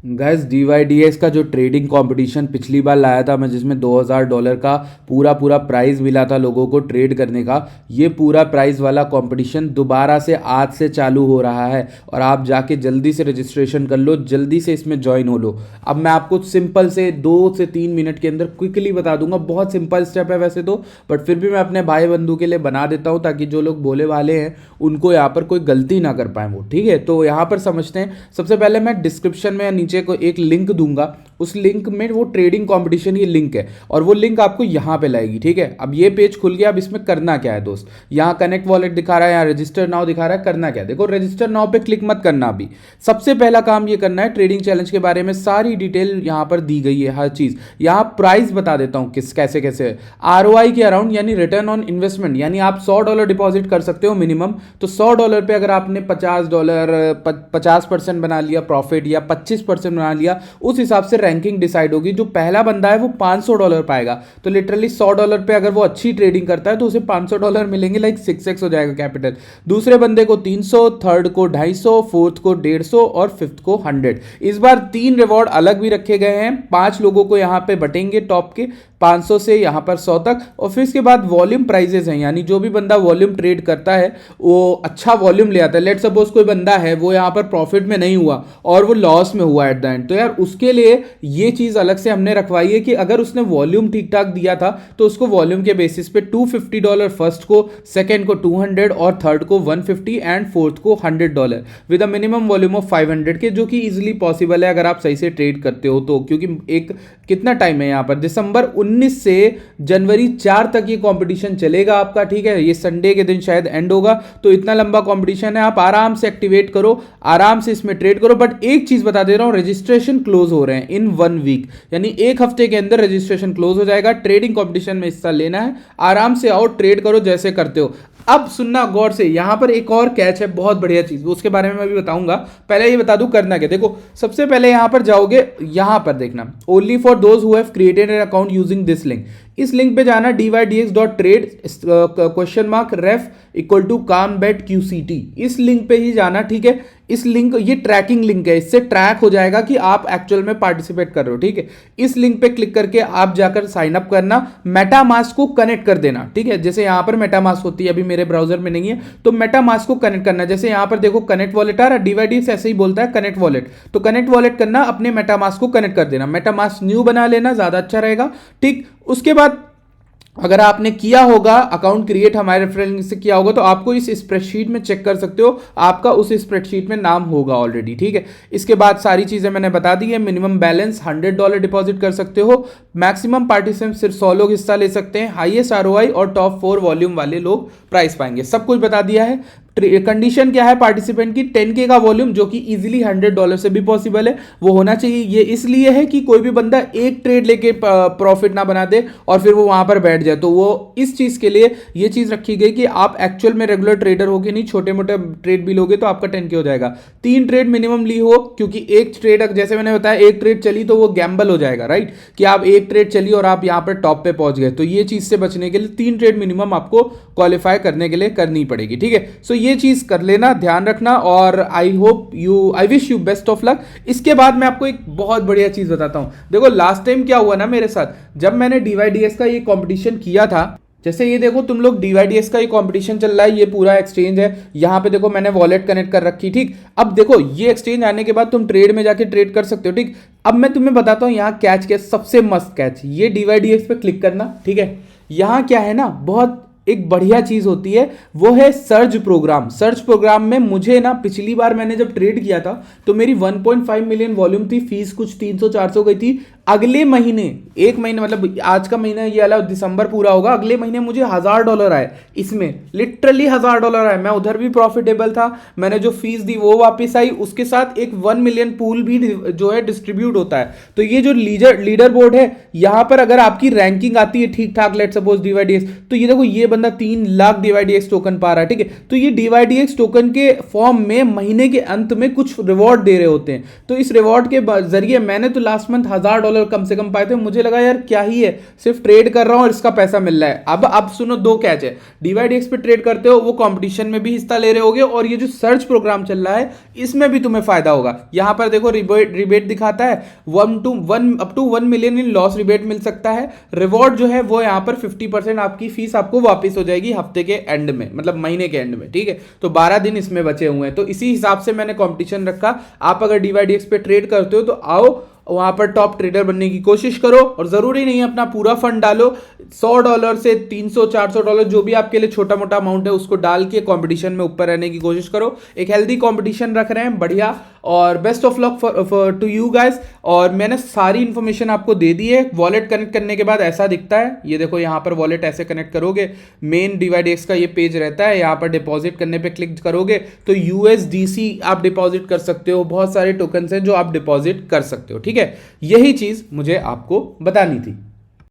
Gas DYDX का जो trading competition पिछली बार लाया था मैं, जिसमें $2000 का पूरा पूरा प्राइज़ मिला था लोगों को ट्रेड करने का, ये पूरा प्राइज़ वाला कंपटीशन दोबारा से आज से चालू हो रहा है। और आप जाके जल्दी से रजिस्ट्रेशन कर लो, जल्दी से इसमें ज्वाइन हो लो। अब मैं आपको सिंपल से 2 से 3 मिनट के अंदर क्विकली बता दूंगा, बहुत सिंपल स्टेप है वैसे तो, बट फिर भी मैं अपने भाई बंधु के लिए बना देता हूँ ताकि जो लोग बोले वाले हैं उनको यहाँ पर कोई गलती ना कर पाए वो। ठीक है, तो यहाँ पर समझते हैं। सबसे पहले मैं डिस्क्रिप्शन में नीचे को एक लिंक दूंगा, उस लिंक में वो ट्रेडिंग कंपटीशन की लिंक है और वो लिंक आपको यहाँ पे लाएगी। ठीक है, अब ये पेज खुल गया। अब इसमें करना क्या है दोस्त, यहाँ कनेक्ट वॉलेट दिखा रहा है, यहाँ रजिस्टर नाउ दिखा रहा है। करना क्या है, देखो रजिस्टर नाउ पे क्लिक मत करना। अभी सबसे पहला काम ये करना है, ट्रेडिंग चैलेंज के बारे में सारी डिटेल यहाँ पर दी गई है, हर चीज। यहाँ प्राइस बता देता हूँ किस कैसे कैसे। ROI के अराउंड यानी रिटर्न ऑन इन्वेस्टमेंट, यानी आप $100 डिपॉजिट कर सकते हो मिनिमम। तो $100 पे अगर आपने $50 50% बना लिया प्रॉफिट या 25% बना लिया, उस हिसाब से रैंकिंग डिसाइड होगी। जो पहला बंदा है वो $500 पाएगा। तो लिटरली $100 पे अगर वो अच्छी ट्रेडिंग करता है तो उसे $500 मिलेंगे, लाइक 6x हो जाएगा कैपिटल। दूसरे बंदे को 300, थर्ड को 250, फोर्थ को 150 और फिफ्थ को 100। इस बार 3 रिवॉर्ड अलग भी रखे गए हैं। 5 लोगों को यहाँ पे बटेंगे टॉप के 500 से यहाँ पर 100 तक। और फिर इसके बाद वॉल्यूम प्राइजेस हैं, यानी जो भी बंदा वॉल्यूम ट्रेड करता है वो अच्छा वॉल्यूम ले आता है। लेट सपोज कोई बंदा है वो यहाँ पर प्रॉफिट में नहीं हुआ और वो लॉस में हुआ एट द एंड, तो यार उसके लिए ये चीज अलग से हमने रखवाई है कि अगर उसने वॉल्यूम ठीक ठाक दिया था तो उसको वॉल्यूम के बेसिस पे $250 फर्स्ट को, सेकेंड को 200 और थर्ड को 150 एंड फोर्थ को $100 with a minimum volume of 500 के, जो कि इजिली पॉसिबल है अगर आप सही से ट्रेड करते हो तो। क्योंकि एक कितना टाइम है यहाँ पर, दिसंबर 19 से जनवरी 4 तक ये कंपटीशन चलेगा आपका। ठीक है, ये संडे के दिन शायद एंड होगा, तो इतना लंबा कंपटीशन है। आप आराम से एक्टिवेट करो, आराम से इसमें ट्रेड करो। बट एक चीज बता दे रहा हूं, रजिस्ट्रेशन क्लोज हो रहे हैं इन 1 वीक, यानी एक हफ्ते के अंदर रजिस्ट्रेशन क्लोज हो जाएगा। ट्रेडिंग कंपटीशन में हिस्सा लेना है, आराम से आओ, ट्रेड करो जैसे करते हो। अब सुनना गौर से, यहां पर एक और कैच है, बहुत बढ़िया चीज, उसके बारे में मैं भी बताऊंगा। पहले ये बता दूं करना क्या। देखो सबसे पहले यहां पर जाओगे, यहां पर देखना only for those who have created an account using this link. इस लिंक पे जाना dydx.trade $ref=calmbetqct, इस लिंक पे ही जाना। ठीक है, इस लिंक, ये ट्रैकिंग लिंक है, इससे ट्रैक हो जाएगा कि आप एक्चुअल में पार्टिसिपेट कर रहे हो। ठीक है, इस लिंक पे क्लिक करके आप जाकर साइन अप करना, मेटामास्क को कनेक्ट कर देना। ठीक है, जैसे यहां पर मेटामास्क होती है, अभी मेरे ब्राउजर में नहीं है तो मेटामास्क को कनेक्ट करना। जैसे यहां पर देखो कनेक्ट वॉलेट आ रहा है, DYDX ऐसे ही बोलता है कनेक्ट वॉलेट, तो कनेक्ट वॉलेट करना, अपने मेटामास्क को कनेक्ट कर देना। मेटामास्क न्यू बना लेना, ज्यादा अच्छा रहेगा। ठीक, उसके बाद अगर आपने किया होगा अकाउंट क्रिएट हमारे रेफरल से किया होगा तो आपको इस स्प्रेडशीट में चेक कर सकते हो, आपका उस स्प्रेडशीट में नाम होगा ऑलरेडी। ठीक है, इसके बाद सारी चीजें मैंने बता दी है। मिनिमम बैलेंस $100 डिपॉजिट कर सकते हो, मैक्सिमम पार्टिसिपेंट सिर्फ 100 लोग हिस्सा ले सकते हैं, हाईएस्ट ROI और टॉप 4 वॉल्यूम वाले लोग प्राइस पाएंगे। सब कुछ बता दिया है। कंडीशन क्या है पार्टिसिपेंट की, 10K का वॉल्यूम, जो कि इजीली $100 से भी पॉसिबल है, वो होना चाहिए। ये इसलिए है कि कोई भी बंदा एक ट्रेड लेके प्रॉफिट ना बना दे और फिर वो वहां पर बैठ जाए, तो वो इस चीज के लिए ये चीज रखी गई कि आप एक्चुअल में रेगुलर ट्रेडर हो के नहीं, छोटे मोटे ट्रेड भी लोगे तो आपका 10K हो जाएगा। 3 ट्रेड मिनिमम ली हो, क्योंकि एक ट्रेड, जैसे मैंने बताया, एक ट्रेड चली तो वो गैम्बल हो जाएगा, राइट, कि आप एक ट्रेड चली और आप यहां पर टॉप पे पहुंच गए। तो ये चीज से बचने के लिए 3 ट्रेड मिनिमम आपको क्वालिफाई करने के लिए करनी पड़ेगी। ठीक है, सो ये चीज कर लेना, ध्यान रखना, और I wish you best of luck. इसके बाद मैं आपको एक बहुत बढ़िया चीज बताता हूं। देखो लास्ट टाइम क्या हुआ ना मेरे साथ, जब मैंने DYDX का ये कंपटीशन किया था, जैसे ये देखो तुम लोग DYDX का ये कंपटीशन चल रहा है, ये पूरा एक्सचेंज है, यहाँ पे देखो मैंने वॉलेट कनेक्ट कर रखी। ठीक, अब देखो ये एक्सचेंज आने के बाद तुम ट्रेड में जाके ट्रेड कर सकते हो। ठीक, अब मैं तुम्हें बताता हूँ यहाँ कैच क्या, सबसे मस्त कैच, ये DYDX पे क्लिक करना। ठीक है, यहाँ क्या है ना, बहुत एक बढ़िया चीज होती है, वो है सर्च प्रोग्राम। सर्च प्रोग्राम में मुझे ना, पिछली बार मैंने जब ट्रेड किया था तो मेरी 1.5 मिलियन वॉल्यूम थी, फीस कुछ 300-400 गई थी। अगले महीने, एक महीने मतलब आज का महीना ये वाला दिसंबर पूरा होगा, अगले महीने मुझे $1000 आए, इसमें लिटरली $1000 आए। मैं उधर भी प्रॉफिटेबल था, मैंने जो फीस दी वो वापस आई, उसके साथ एक 1 मिलियन पूल भी जो है डिस्ट्रीब्यूट होता है। तो ये जो लीडर बोर्ड है, यहां पर अगर आपकी रैंकिंग आती है ठीक ठाक, लेट सपोज DYDX, तो ये देखो ये बंदा 3 लाख DYDX टोकन पा रहा है। ठीक है, तो ये DYDX टोकन के फॉर्म में महीने के अंत में कुछ रिवॉर्ड दे रहे होते हैं। तो इस रिवॉर्ड के जरिए मैंने तो लास्ट मंथ $1000 $100 कम से कम पाए थे। मुझे लगा यार क्या ही है, सिर्फ ट्रेड कर रहा हूं और इसका पैसा मिल रहा है। अब सुनो, दो कैच है। DYDX पे ट्रेड करते हो वो कंपटीशन में भी हिस्सा ले रहे होगे, और ये जो सर्च प्रोग्राम चल रहा है इसमें भी तुम्हें फायदा होगा। यहां पर देखो रिबेट दिखाता है, 1 million इन लॉस रिबेट मिल सकता है। रिवॉर्ड जो है वो यहाँ पर 50% आपकी फीस आपको वापस हो जाएगी हफ्ते के एंड में, मतलब महीने के एंड में, ठीक है। तो 12 दिन इसमें बचे हुए हैं, तो इसी हिसाब से मैंने कंपटीशन रखा। आप अगर DYDX पे ट्रेड करते हो तो आओ वहां पर टॉप ट्रेडर बनने की कोशिश करो, और जरूरी नहीं अपना पूरा फंड डालो। $100 से $300-400 जो भी आपके लिए छोटा मोटा अमाउंट है उसको डाल के कंपटीशन में ऊपर रहने की कोशिश करो। एक हेल्दी कंपटीशन रख रहे हैं, बढ़िया, और best of luck to you guys. और मैंने सारी इंफॉर्मेशन आपको दे दी है। वॉलेट कनेक्ट करने के बाद ऐसा दिखता है, ये देखो यहाँ पर वॉलेट ऐसे कनेक्ट करोगे, मेन DYDX का ये पेज रहता है। यहाँ पर डिपॉजिट करने पे क्लिक करोगे तो USDC आप डिपॉजिट कर सकते हो। बहुत सारे टोकन्स हैं जो आप डिपॉजिट कर सकते हो, ठीक है। यही चीज मुझे आपको बतानी थी।